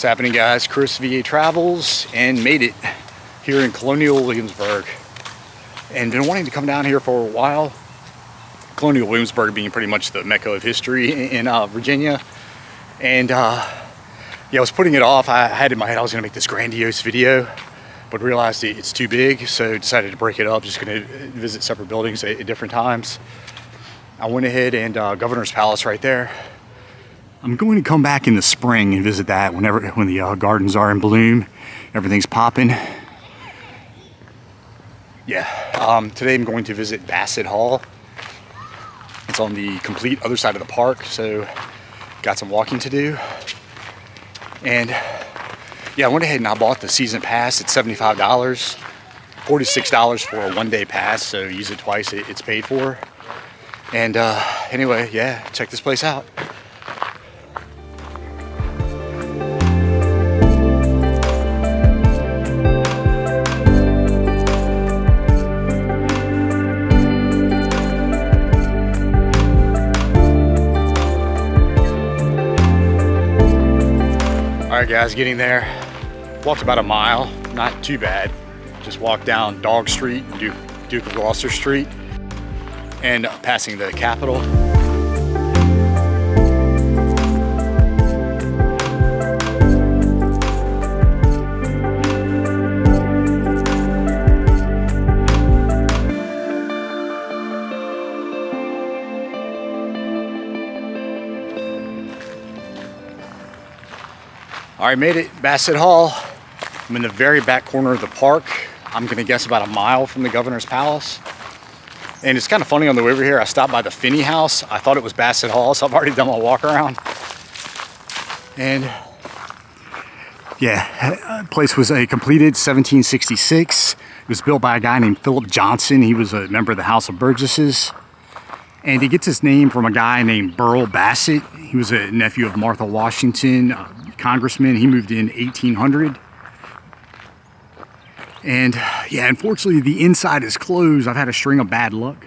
What's happening, guys? Chris, VA Travels, and made it here in Colonial Williamsburg. And been wanting to come down here for a while. Colonial Williamsburg being pretty much the mecca of history in Virginia. And yeah, I was putting it off. I had in my head I was going to make this grandiose video, but realized it's too big, so decided to break it up. Just going to visit separate buildings at different times. I went ahead and Governor's Palace right there. I'm going to come back in the spring and visit that when the gardens are in bloom. Everything's popping. Yeah, today I'm going to visit Bassett Hall. It's on the complete other side of the park, so got some walking to do. And yeah, I went ahead and I bought the season pass. It's $75, $46 for a one-day pass, so use it twice, it's paid for. And anyway, yeah, check this place out. Alright guys, getting there. Walked about a mile, not too bad. Just walked down Dog Street, Duke of Gloucester Street, and passing the Capitol. All right, made it, Bassett Hall. I'm in the very back corner of the park. I'm gonna guess about a mile from the Governor's Palace. And it's kind of funny, on the way over here, I stopped by the Finney House. I thought it was Bassett Hall, so I've already done my walk around. And yeah, the place was completed 1766. It was built by a guy named Philip Johnson. He was a member of the House of Burgesses. And he gets his name from a guy named Burwell Bassett. He was a nephew of Martha Washington, congressman. He moved in 1800. And yeah, unfortunately the inside is closed. I've had a string of bad luck.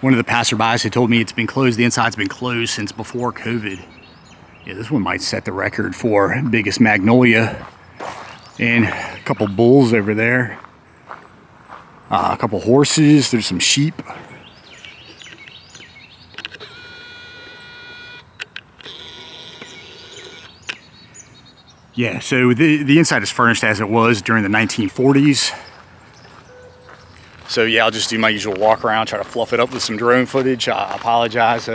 One of the passerbys had told me it's been closed. The inside's been closed since before COVID. Yeah, this one might set the record for biggest magnolia. And a couple bulls over there. A couple horses. There's some sheep. Yeah, so the inside is furnished as it was during the 1940s. So yeah, I'll just do my usual walk around, try to fluff it up with some drone footage. I apologize.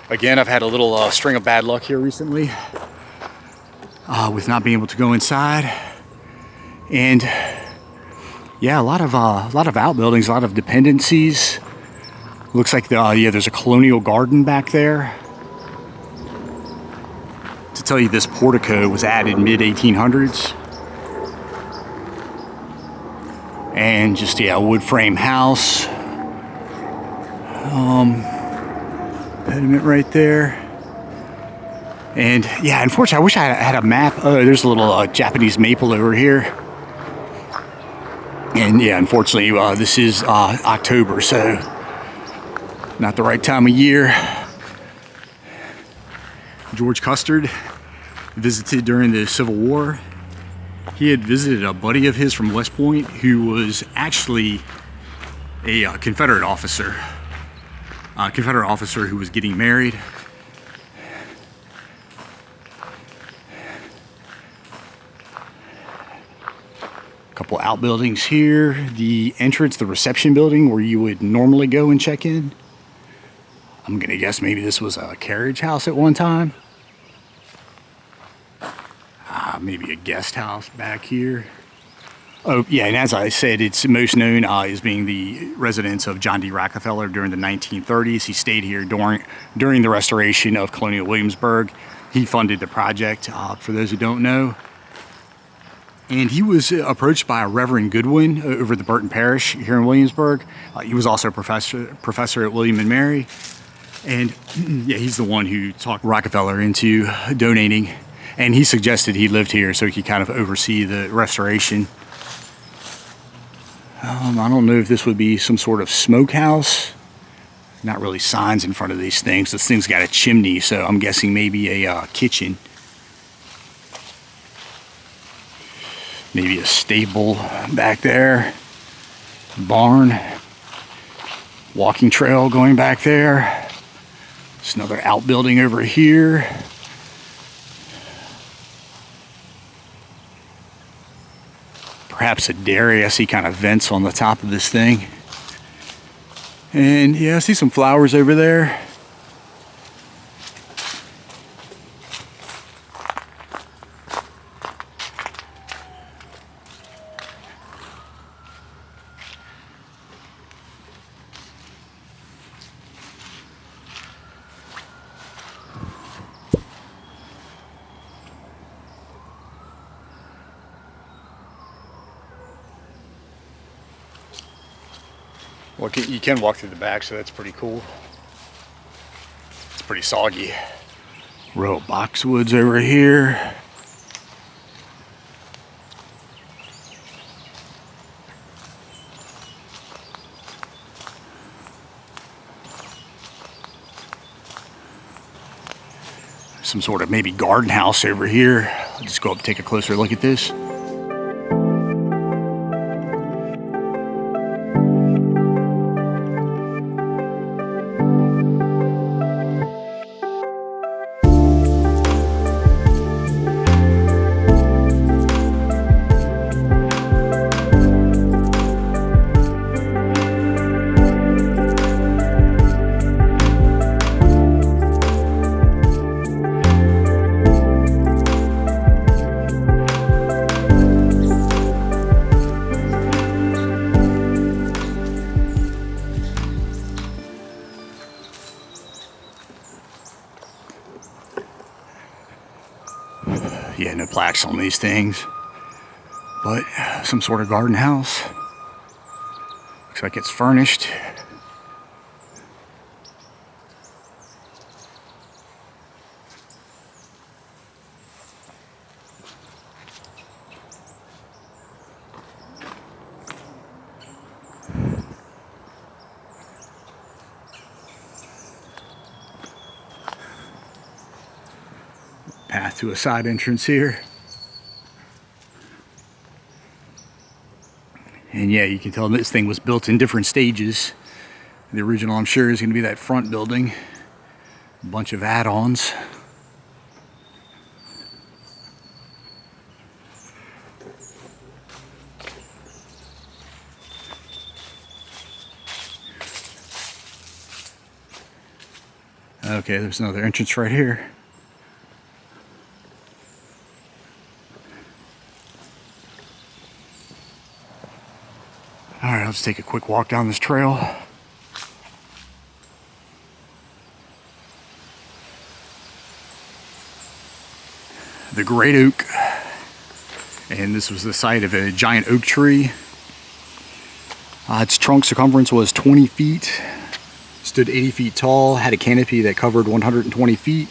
Again, I've had a little string of bad luck here recently with not being able to go inside. And yeah, a lot of outbuildings, a lot of dependencies. Looks like there's a colonial garden back there. To tell you, this portico was added mid-1800s. And just, yeah, a wood frame house. Pediment right there. And yeah, unfortunately, I wish I had a map. Oh, there's a little Japanese maple over here. And yeah, unfortunately, this is October, so not the right time of year. George Custard visited during the Civil War. He had visited a buddy of his from West Point who was actually a Confederate officer. Confederate officer who was getting married. A couple outbuildings here. The entrance, the reception building where you would normally go and check in. I'm gonna guess maybe this was a carriage house at one time. Maybe a guest house back here. Oh yeah, and as I said, it's most known as being the residence of John D Rockefeller during the 1930s. He stayed here during the restoration of Colonial Williamsburg. He funded the project, for those who don't know. And he was approached by a Reverend Goodwin over the Burton Parish here in Williamsburg. He was also a professor at William and Mary. And yeah, he's the one who talked Rockefeller into donating. And he suggested he lived here so he could kind of oversee the restoration. I don't know if this would be some sort of smokehouse. Not really signs in front of these things. This thing's got a chimney, so I'm guessing maybe a kitchen. Maybe a stable back there. Barn. Walking trail going back there. There's another outbuilding over here. Perhaps a dairy. I see kind of vents on the top of this thing. And yeah, I see some flowers over there. Well, you can walk through the back, so that's pretty cool. It's pretty soggy. Row of boxwoods over here. Some sort of maybe garden house over here. I'll just go up and take a closer look at this. Yeah, no plaques on these things, but some sort of garden house. Looks like it's furnished. Path to a side entrance here. And yeah, you can tell this thing was built in different stages. The original, I'm sure, is going to be that front building. A bunch of add-ons. Okay, there's another entrance right here. Alright, let's take a quick walk down this trail. The Great Oak. And this was the site of a giant oak tree. Its trunk circumference was 20 feet. Stood 80 feet tall. Had a canopy that covered 120 feet.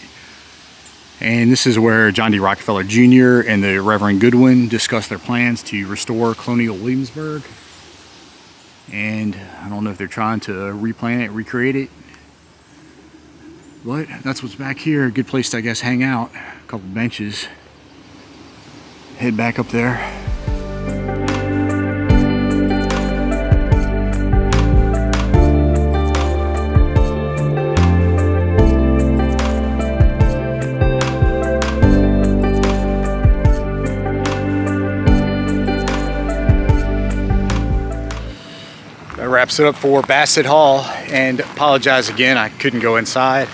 And this is where John D Rockefeller Jr. and the Reverend Goodwin discussed their plans to restore Colonial Williamsburg. And I don't know if they're trying to replant it, recreate it. But that's what's back here. A good place to, I guess, hang out. A couple benches. Head back up there. That wraps it up for Bassett Hall, and apologize again, I couldn't go inside.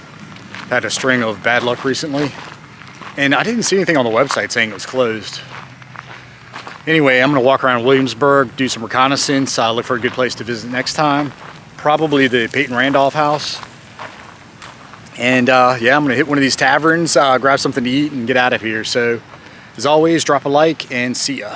Had a string of bad luck recently, and I didn't see anything on the website saying it was closed. Anyway, I'm gonna walk around Williamsburg, do some reconnaissance, look for a good place to visit next time. Probably the Peyton Randolph house. And yeah, I'm gonna hit one of these taverns, grab something to eat and get out of here. So as always, drop a like and see ya.